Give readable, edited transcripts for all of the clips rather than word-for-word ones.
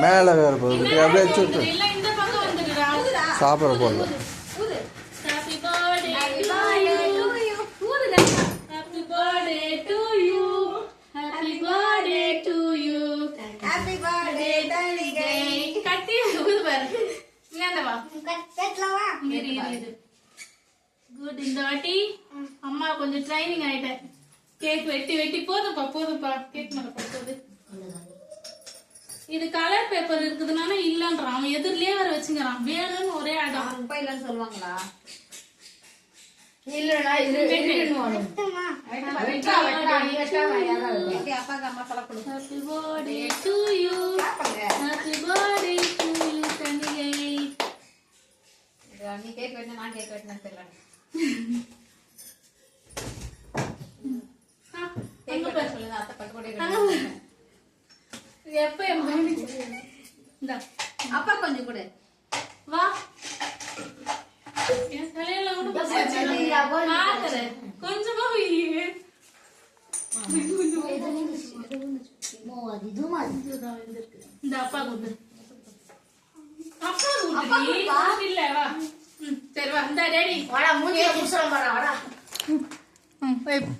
மேல வேற போகுது அப்படியே சுட்டு சாப்பிட போடல. அம்மா கொஞ்சம் ட்ரைனிங் ஆயிட்டேன். கேக் வெட்டி வெட்டி போதும்பா கேக் மேல போகுது. இது கலர் பேப்பர் இருக்குதுன்னா இல்லன்றான். அவன் எதிரிலேயே வர வச்சுக்கிறான். வேணும்னு ஒரே ஆடம். இல்லன்னு சொல்லுவாங்களா? இல்லடா இது அப்பாக்கு அம்மா சொல்லப்படும். Happy birthday to you, happy birthday to you Thanigai. நீ கேக் வெட்டினா நான் கேக் வெட்டினேன்னு தெரியல. எங்க பேர் சொல்லுங்க. அத்தை பட்டு எப்ப அப்பா கொஞ்சம் கூட வா. என் தலையில கூட கொஞ்சமா இந்த அப்பா கூட்டு அப்பா இல்ல வா. சரி வா. இந்த டேடி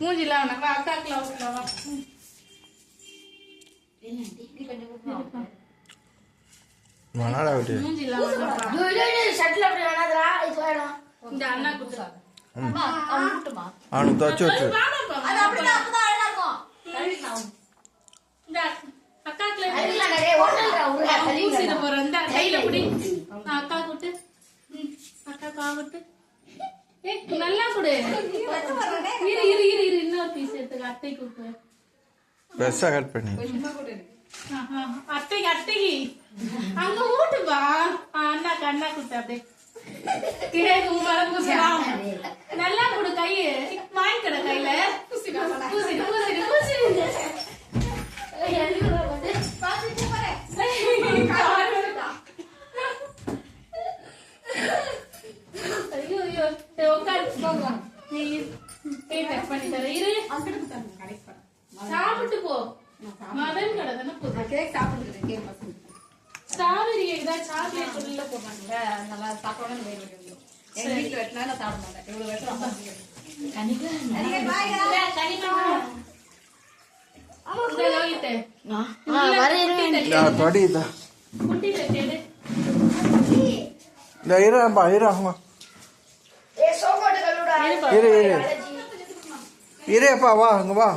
மூஞ்சில வா. அக்காக்குல வா. மணாடா விட்டு இந்த அண்ணா குடுத்து அவனுக்கு துவச்சு விட்டு இந்த அக்காக்குல பூசிட போறோம். இந்த கையில குடி. அக்கா கூட்டு அக்கா கூட்டு. நல்லா கொடு. இரு இரு இரு இரு இன்னொரு பீஸ் எடுத்துக்க. அத்தை கூட்டு பெருசா கட் பண்ணி அத்தைக்கு அத்தைக்கு அங்க ஊட்டுப்பா. அண்ணாக்கு அண்ணா கூட்டு அப்படியே கேக்கு மேல பூசலாம். நல்லா கொடு. கையை வாங்கிக்கட கையில பூசிடு பூசிடு பூசிடு. ஐயோ ஐயோ உட்காரு. நீ பேக் பண்ணி தர. இரு சாப்பிட்டு போ. மதன் கடை தானே போதும். கேக் சாப்பிடுறேன். கேக் பசங்க ஸ்ட்ராபெரி ஏதாவது சாக்லேட் உள்ள போட்டாங்க. நல்லா சாப்பிடணும். எங்க வீட்டுல வெட்டினா நான் சாப்பிட மாட்டேன். இவ்வளவு வெட்டம் இருப்பா வா அங்க வா.